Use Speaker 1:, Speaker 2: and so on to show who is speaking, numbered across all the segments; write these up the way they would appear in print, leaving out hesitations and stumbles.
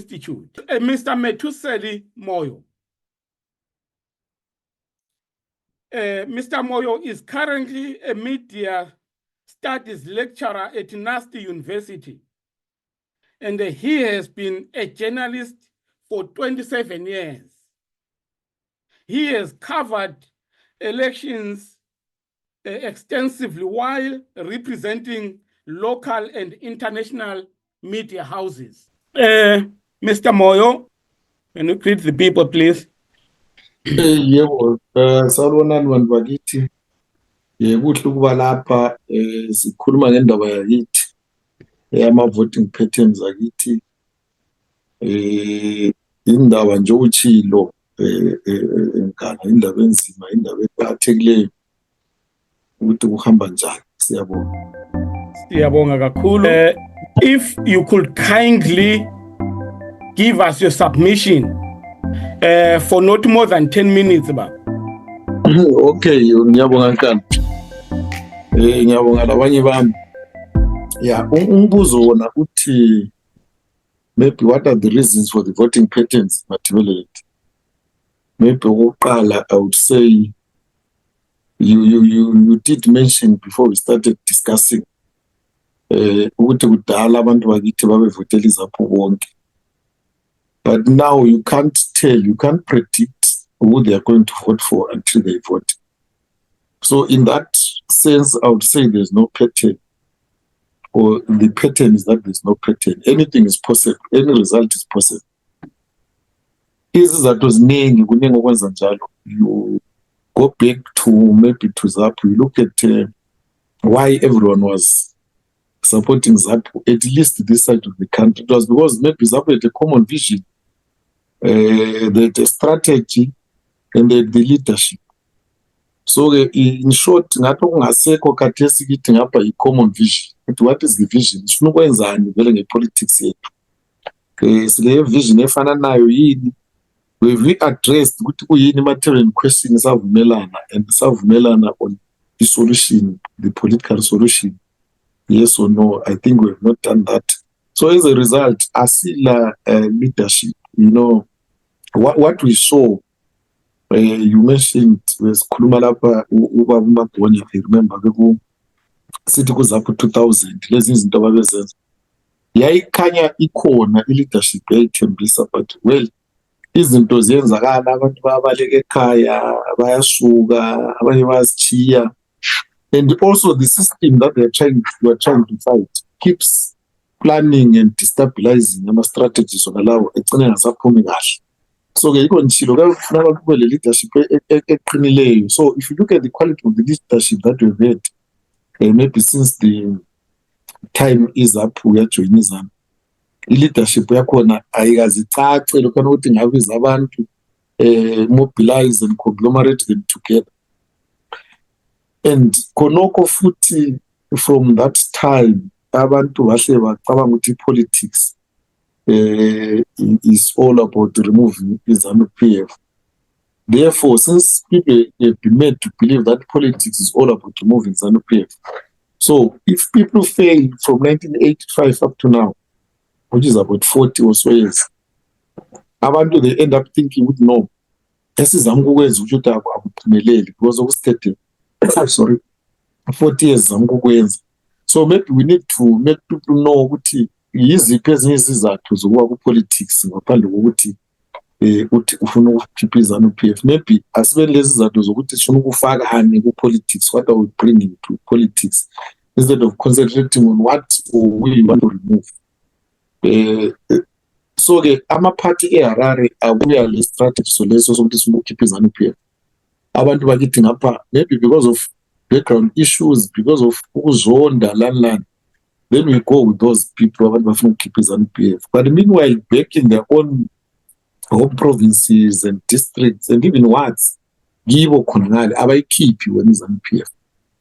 Speaker 1: Institute. Mr. Mr Moyo. Mr. Moyo is currently a media studies lecturer at Ethnicity University, and he has been a journalist for 27 years. He has covered elections extensively while representing local and international media houses. Mr. Moyo, can you greet the people, please?
Speaker 2: Yebo, sawubonani bantu bakithi. Kuhle ukuba lapha sikhuluma ngendaba yakithi ama-voting patterns akithi. Indaba nje uchilo ngana indaba enzima, indaba eqhathekileyo ukuthi kuhamba njani. Siyabonga.
Speaker 1: Siyabonga kakhulu. If you could kindly give us your submission for not more than 10 minutes, ba.
Speaker 2: Okay, ngiyabonga nkani. Ngiyabonga labanye bami. Yeah, umbuzo wona uthi maybe what are the reasons for the voting patterns mathebelete. Maybe okokuqala I would say you did mention before we started discussing ukuthi kudala abantu bakithi babevotela izapho bonke. But now you can't predict who they are going to vote for until they vote. So in that sense, I would say there's no pattern, or the pattern is that there's no pattern. Anything is possible. Any result is possible. You go back to maybe to ZAPU, you look at why everyone was supporting ZAPU, at least this side of the country. It was because maybe ZAPU had a common vision, the strategy, and the leadership. So in short, ngathi kungasekho khathesi kithi ngapha i-common vision. What is the vision? Sifuna ukwenzani vele ngepolitics yethu. Sile vision efana nayo yini? We've addressed ukuthi kuyini material question savumelana, and savumelana on the solution, the political solution. Yes or no? I think we've not done that. So as a result, asila leadership, you know, what we saw. You mentioned sikhuluma lapha ubaba uMagona, I remember sithi kuZAPU 2000 lezi izinto ababezenza yayikhanya ikhona i-leadership yayithembisa, but well izinto ziyenzakala, abantu bayabaleka ekhaya, bayasuka, abanye bayasichiya, and also the system that we are trying to fight keeps planning and destabilizing ama-strategies onalawo egcine ngasaphumi kahle. So the leadership. So if you look at the quality of the leadership that we've had, maybe since the time is up, we are joining them. Leadership yakhona ayikazicace lokho ukuthi ngabiza abantu mobilize and conglomerate them together. And khonokho futhi from that time abantu bahle bacabanga ukuthi politics is all about removing ZANU-PF. Therefore, since people have been made to believe that politics is all about removing ZANU-PF, so if people fail from 1985 up to now, which is about 40 or so years, abantu they end up thinking, no, this is because of state. Sorry, 40 years. So maybe we need to make people know what yiziphi ezinye izizathu zokuba ku-politics ngaphandle kokuthi uthi ufuna ukukhipha iZANU-PF. Maybe asibe lezi zizathu zokuthi sifuna ukufakani ku-politics, what are we bringing to politics, instead of concentrating on what we want to remove. So-ke ama-party eHarare abuya le strategy so leso sokuthi sifuna ukukhipha iZANU-PF. Abantu bakithi ngapha maybe because of background issues, because of ukuzonda lani, then we go with those people who want to keep ZANU-PF. But meanwhile, back in their own home provinces and districts and even wards, Gibo Konale, I keep you in ZANU-PF.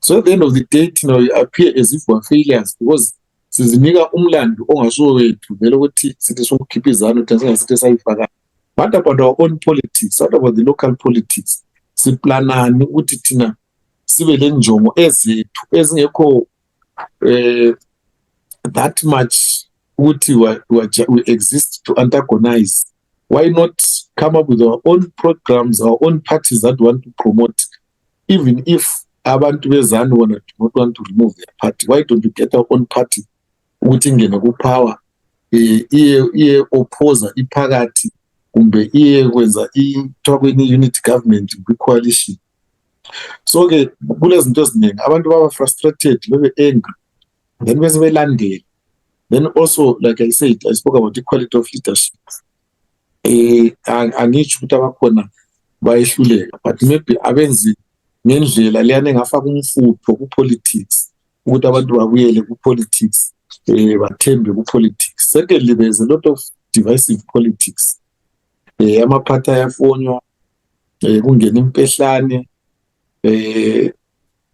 Speaker 2: So at the end of the day, you know, you appear as if we're failures because Mland to what about our own politics? What about the local politics? Siplanani ukuthi thina sibe lenjongo ezethu ezingekho that much we exist to antagonize. Why not come up with our own programs, our own parties that want to promote? Even if abantu bezanu do not want to remove their party, why don't we get our own party? Ukuthi ingene ku-power, iye opposer iphakathi, kumbe iye kwenza kuthiwa unity government kwi-coalition. So-ke kulezinto eziningi abantu baba frustrated, bebe angry, then bese belandela. Then also, like I said, I spoke about the quality of leadership. Angitsho ukuthi abakhona bayehluleka, but maybe abenzi ngendlela leyana engafaka umfutho ku-politics, ukuthi abantu babuyele ku-politics, bathembe ku-politics. Secondly, there's a lot of divisive politics. Amaphathi ayafonywa, kungena impehlane.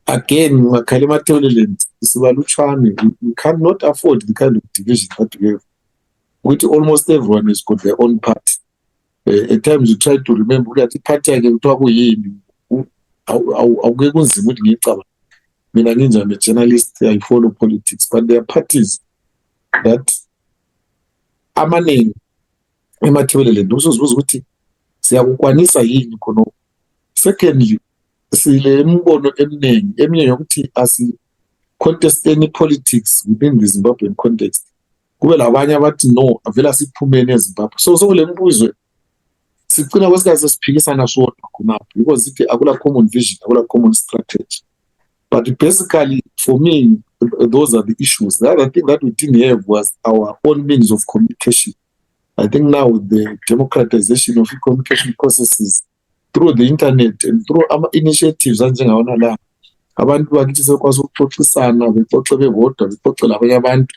Speaker 2: Again, makhala emathebeleleni sibalutshwane. We cannot afford the kind of division that we have. Which almost everyone has got their own party. At times you try to remember that the party yakhe kuthiwa kuyini. Awuke kunzima ukuthi ngiyicabanga. Mina nginjani journalist, I follow politics, but there are parties that amaningi emathebeleleni usuzibuza ukuthi siyakukwanisa yini khona. Secondly, sile imbono eminingi eminye yokuthi contest any politics within the Zimbabwean context. Kube labanye abathi no, avela siphumene eZimbabwe. So kule mbuzwe sigcina kwesikazi sesiphikisana sodwa khonapho because ithi akula common vision, akula common strategy. But basically, for me, those are the issues. The other thing that we didn't have was our own means of communication. I think now with the democratization of communication processes through the internet and through our initiatives, njengawona la, abantu bakithi sekwazi ukuxoxisana, bexoxe bebodwa, bexoxe labanye abantu.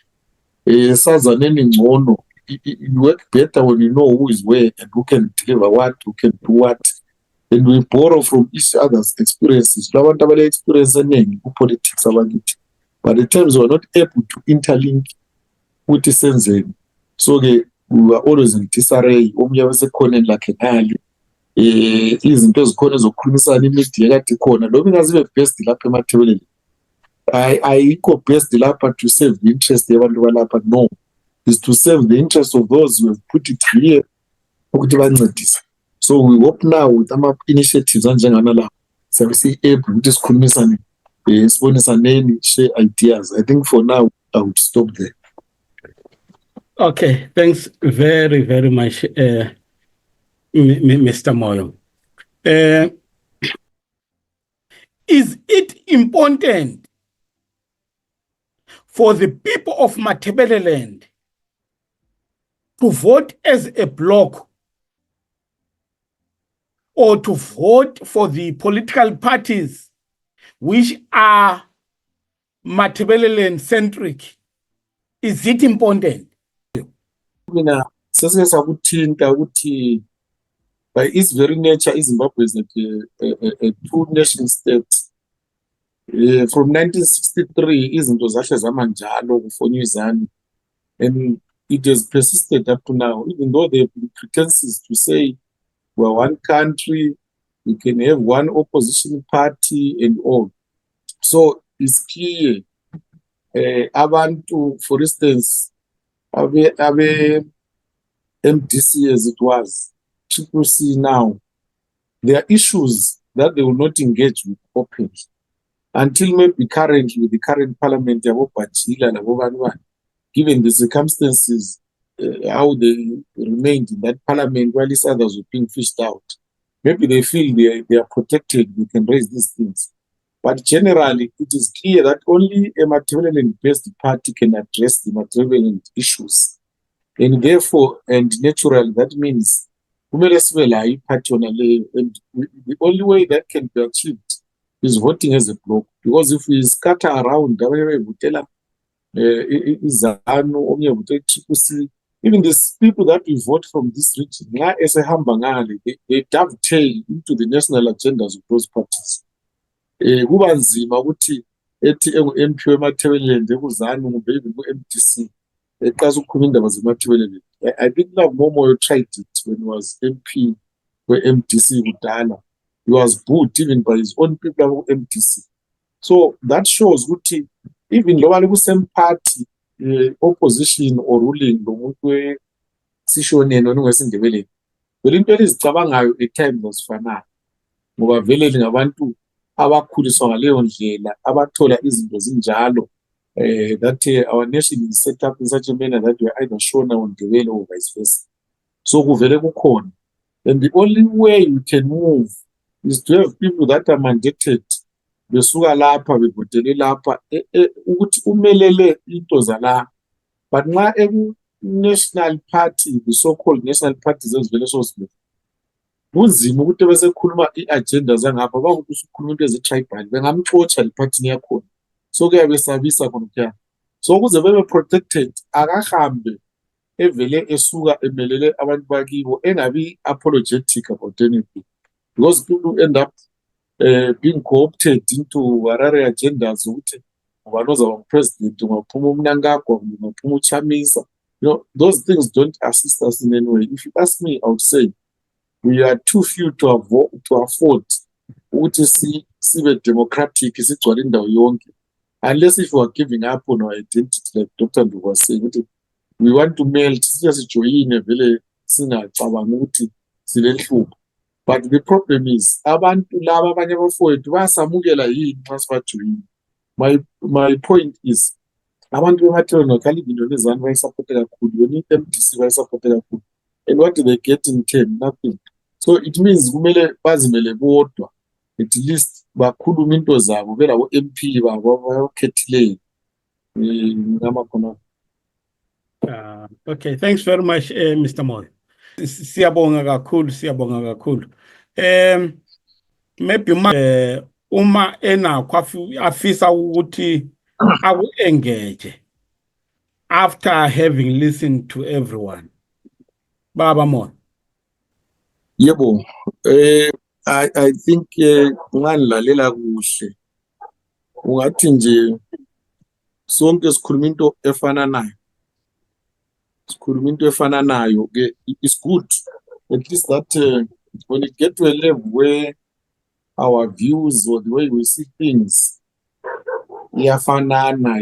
Speaker 2: Sazaneni ngcono. You work better when you know who is where and who can deliver what, who can do what. And we borrow from each other's experiences. Abantu abale experience eningi ku-politics abakithi. But at times we are not able to interlink ukuthi senzeni. So-ke we were always in disarray. Omunye wasekhoneni lakhe ngale. Izinto ezikhona ezokukhulumisana imedia kade ikhona. Noma ingazibe best lapha emathebeleni. Ayikho best lapha to save the interest yabantu balapha. No. Is to serve the interest of those who have put it here ukuthi bancedise. So we hope now with our initiatives anjengana la siyabe si-able ukuthi sikhulumisane, sibonisaneni, share ideas. I think for now I would stop there.
Speaker 1: Okay, thanks very, very much, Mr. Moyo. Is it important for the people of Matabeleland to vote as a bloc or to vote for the political parties which are Matabeleland centric? Is it important?
Speaker 2: Mina sesike sakuthinta ukuthi by its very nature iZimbabwe is like a two nation state. From 1963 izinto zahle zamanjalo kufonywa izani, and it has persisted up to now, even though there have been pretenses to say we're one country, we can have one opposition party and all. So it's clear. Abantu, for instance, Abe MDC as it was, Triple C now, there are issues that they will not engage with openly until maybe currently with the current parliament, given the circumstances, how they remained in that parliament while these others were being fished out. Maybe they feel they are protected, we can raise these things. But generally, it is clear that only a Matabeleland-based party can address the Matabeleland issues. And therefore, and naturally, that means and the only way that can be achieved is voting as a bloc. Because if we scatter around, even these people that we vote from this region, they dovetail into the national agendas of those parties. Kuba nzima ukuthi ethi engu-MP weMatabeleland ekuzani kumbe even ku-MDC eqasa ukukhuluma indaba zeMatabeleland. I think Mr Moyo tried it when he was MP we-MDC kudala. He was booed even by his own people of MDC. So that shows ukuthi even loba liku-same party opposition or ruling lomuntu wesishoneni ongesindebeleni vele into elizicabangayo at times azifanayo ngoba vele lingabantu abakhuliswa ngaleyo ndlela abathola izinto zinjalo that our nation is set up in such a manner that we are either Shona or Ndebele or vice versa. So kuvele kukhona, and the only way you can move is to have people that are mandated besuka lapha bebhodele lapha ukuthi umelele into zala. But nxa national party, the so-called national parties ezivele sozivele kunzima ukuthi besekhuluma i-agenda zangapha bangukuthi usukhuluma into ezi-tribal bengamxotsha lephathini yakhona. So kuyabe sabisa khona kuya. So ukuze bebe protected akahambe evele esuka emelele abantu bakibo engabi apologetic about anything, because people end up being co-opted into Harare agendas ukuthi ubanoza president ungaphuma uMnangagwa ungaphuma uChamisa. Those things don't assist us in any way. If you ask me, I would say we are too few to afford ukuthi sibe democratic sigcwale indawo yonke, unless if we are giving up on our identity, like Dr. Ndugu was saying, we want to melt, sijoyine vele singacabanga ukuthi silenhlupho. But the problem is abantu laba abanye abafowethu basamukela yini nxa sibajoyine. My point is abantu bematherial indonezana bayisupporte kakhulu, yona i-MDC bayisupporte kakhulu, and what do they get in turn? Nothing. So it means kumele bazimele bodwa, at least bakhulume into zabo belabo MP babo bayokhethileyo ngamakhona.
Speaker 1: Okay, thanks very much, Mr. Moyo. Siyabonga kakhulu. Maybe uma enakho afisa ukuthi aku-engage after having listened to everyone. Baba Moyo.
Speaker 2: Yebo, I think unganilalela kuhle. Ungathi nje sonke sikhuluma into efana nayo. It's good at least that when it get to a level where our views or the way we see things iyafanana,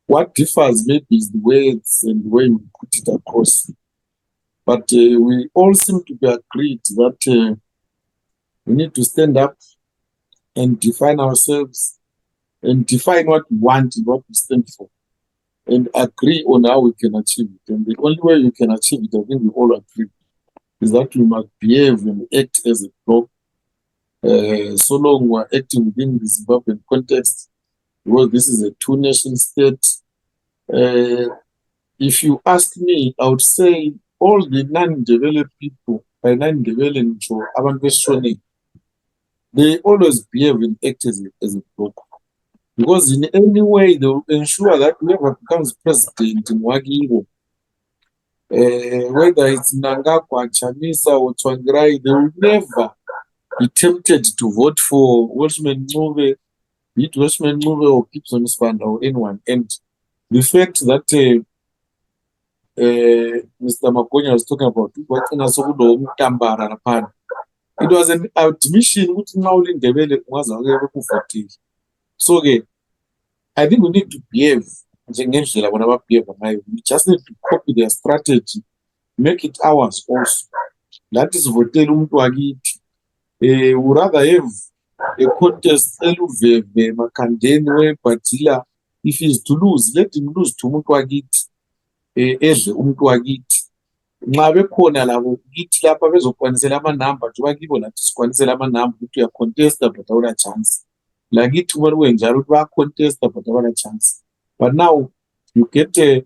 Speaker 2: what differs maybe is the words and the way we put it across. But we all seem to be agreed that we need to stand up and define ourselves and define what we want and what we stand for, and agree on how we can achieve it. And the only way you can achieve it, I think we all agree, is that we must behave and act as a bloc. So long we are acting within the Zimbabwean context, because this is a two-nation state. If you ask me, I would say all the non-developed people, by non-developed abantu, they always behave and act as a bloc. Because in any way, they will ensure that whoever becomes president in Wagibo, whether it's Mnangagwa, Chamisa, or Tsvangirai, they will never be tempted to vote for Welshman Move, be it Welshman Move or Gibson Spanda or anyone. And the fact that Mr. Makonya was talking about, it was an admission which now in the so I think we need to behave. We just need to copy their strategy, make it ours also. That is what we would rather have a contest if he is to lose, let him lose to Mutwagit. Nxa bekhona labo kithi lapha bezokwanisela amanamba njengoba kibo lathi sikwanisela amanamba ukuthi uyacontesta but awula chance. Lakithi uma kwenjalo ukuthi bayacontesta but awula chance. But now you get a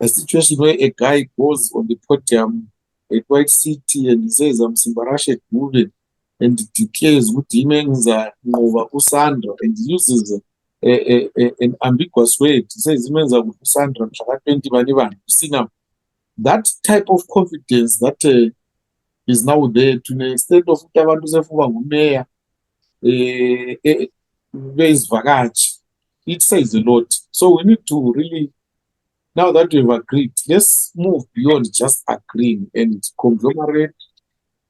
Speaker 2: situation where a guy goes on the podium at White City and he says I'm Simbarashe moving and declares ukuthi imenza ngoba uSandra and uses an ambiguous way. He says imenza uSandra mhla ka-20 bani. See now, that type of confidence that is now there to the extent of abantu sefuba ngumeya bezivakashi, it says a lot. So we need to really, now that we've agreed, let's move beyond just agreeing and conglomerate.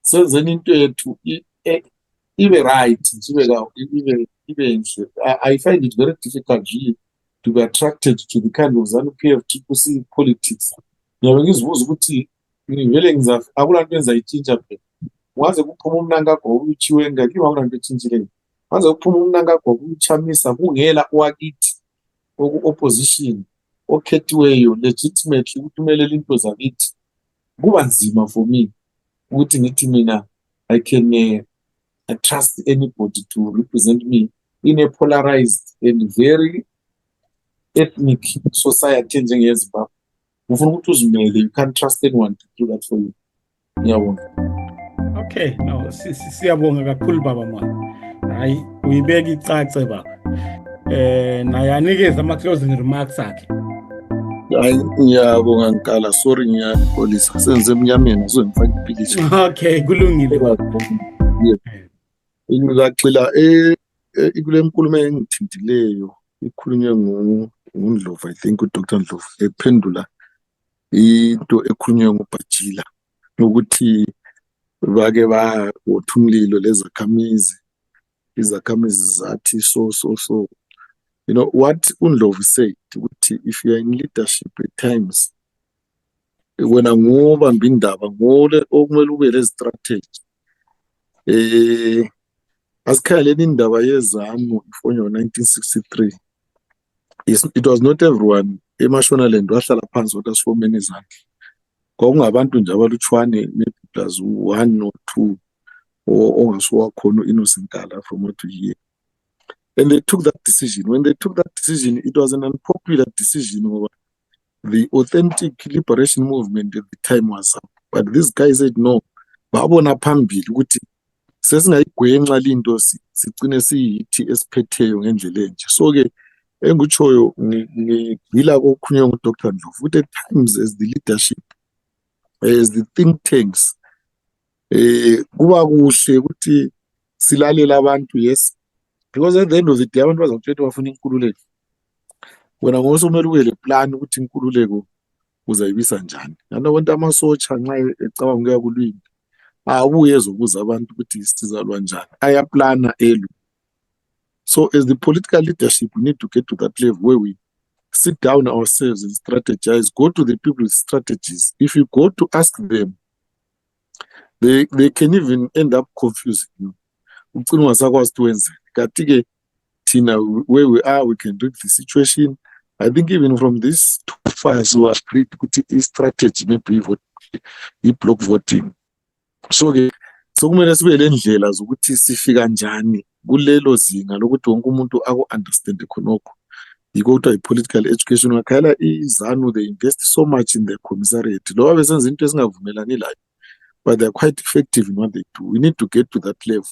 Speaker 2: So then into to even right, I find it very difficult really to be attracted to the kind of ZANU-PF TCC politics. Ngiyabengizibuza ukuthi vele ngizafa akulanto enzayitshintsha phela. Waze kuphuma umnankagwa uchiwenga kiwa akulanto etshintshileyo. Waze kuphuma umnankagwa ukuchamisa kungela owakithi oku-opposition okhethiweyo legitimately ukuthi umelele into zakithi. Kuba nzima for me ukuthi ngithi mina I can trust anybody to represent me in a polarized and very ethnic society njengeZimbabwe. Ufuna ukuthi uzimele, you can't trust anyone to do that for you. Ngiyabonga.
Speaker 1: Okay, no, siyabonga kakhulu baba mama. Hayi uyibeka icace baba. Naye anikeze ama-closing remarks akhe.
Speaker 2: Hayi ngiyabonga Nkala, sorry ngiyaxolisa senze emnyameni ngizongifaka ipikitsha.
Speaker 1: Okay, kulungile baba.
Speaker 2: Ngixoxela ikule nkulumo engithintileyo ikhulunywe nguNdlovu, I think uDr Ndlovu ephendula into ekhulunywe nguBhajila ukuthi bake bawotha umlilo lezakhamizi, izakhamizi zathi so. You know what uNdlovu said ukuthi if you are in leadership at times wena ngobamba indaba ngole okumele ube le strategy asikhaleni indaba yeZANU ifonyo 1963. It was not everyone eMashonaland wahlala phansi wathi asifomeni izandla. Kwakungabantu nje abalutshwane maybe plus 1 or 2 ongasuka khona uInnocent Nkala from what we hear. And they took that decision. When they took that decision, it was an unpopular decision over the authentic liberation movement at the time was up. But this guy said no. Babona phambili ukuthi sesingayigwenxa linto sigcine siyithi esiphetheyo ngendlela enje. So ke engikutshoyo ngigcila kokhunye nguDr Ndlovu ukuthi at times as the leadership, as the think tanks, kuba kuhle ukuthi silalela abantu, yes, because at the end of the day abantu bazakutshela bafuna inkululeko. Wena ngosomele ube le plan ukuthi inkululeko uzayibisa njani. Abantu amasotsha nxa ecabanga ukuya kulwini abuye ezobuza abantu ukuthi sizalwa njani, ayaplana elu. So as the political leadership, we need to get to that level where we sit down ourselves and strategize, go to the people with strategies. If you go to ask them, they can even end up confusing you. Where we are, we can read the situation. I think even from these 2 files who agreed to strategy, maybe block voting. So kumele sibe le ndlela zokuthi sifika njani kulelo zinga lokuthi wonke umuntu aku-understand khonokho. Yiko kuthiwa i-political education. Ngakhala iZANU, they invest so much in their commissariat. Loba besenza into esingavumelani layo, but they're quite effective in what they do. We need to get to that level.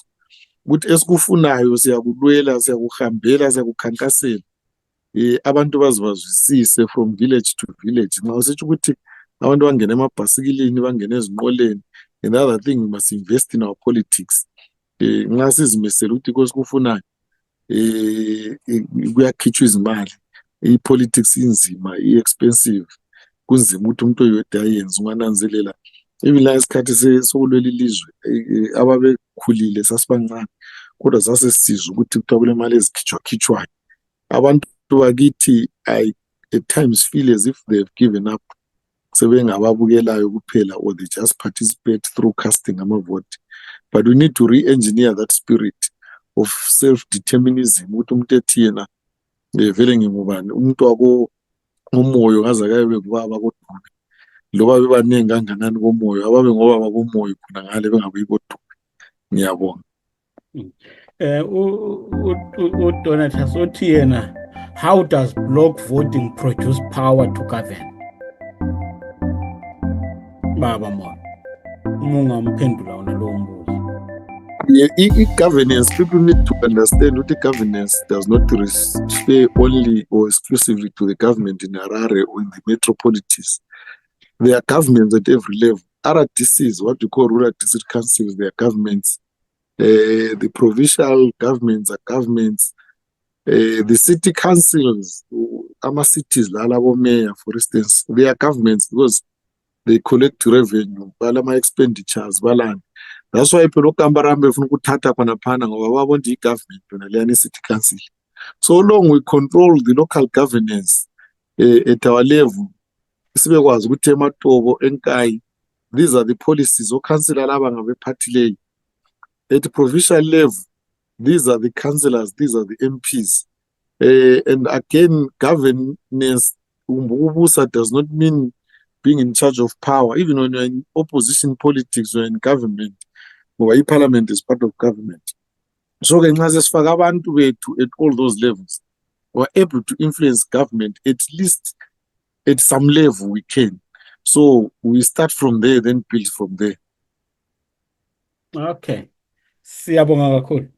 Speaker 2: Ukuthi esikufunayo siyakulwela, siyakuhambela, siyakukhankasela. Abantu bazibazwisise from village to village. Nxa usitsho ukuthi abantu bangena emabhasikilini, bangena ezinqoleni. Another thing, we must invest in our politics. Nxa sizimisela ukuthi kosikufunayo kuyakhitshwa izimali, i-politics inzima, i-expensive, kunzima ukuthi umuntu oyedwa ayenze ungananzelela. Even la isikhathi sokulwela ilizwe ababekhulile sasibancane kodwa sasesizwa ukuthi kuthiwa kule mali ezikhitshwayo. Abantu bakithi I at times feel as if they've given up, sebengababukelayo kuphela, or they just participate through casting amavote. But we need to re-engineer that spirit of self-determinism ukuthi umuntu ethi yena vele ngingubani, umuntu wako umoyo kaze kabe kubaba kodwa loba bebaningi kanganani komoyo ababe ngoba bakomoyo khona ngale bengabuyi kodwa. Ngiyabonga.
Speaker 1: uDonatus uthi yena, how does block voting produce power to govern? Baba Moyo, ungamphendula wona lowo mbuzo.
Speaker 2: Governance, people need to understand that the governance does not refer only or exclusively to the government in Harare or in the metropolises. There are governments at every level. RDCs, what we call rural district councils, they are governments. The provincial governments are governments. The city councils, cities, mayor, for instance, they are governments because they collect revenue, balama expenditures, baland. That's why people come around from Kutata Panapana or want the government to the city council. So long we control the local governance at our level, sibekwazi ukuthi eMatobo, eNkayi, these are the policies okhansila laba ngabephathileyo. At the provincial level, these are the councillors, these are the MPs. And again, governance umbukubusa does not mean being in charge of power. Even when you're in opposition politics or in government, or parliament is part of government. So ke nxa sesifaka abantu bethu at all those levels, we're able to influence government at least at some level we can. So we start from there, then build from there.
Speaker 1: Okay. Siyabonga kakhulu.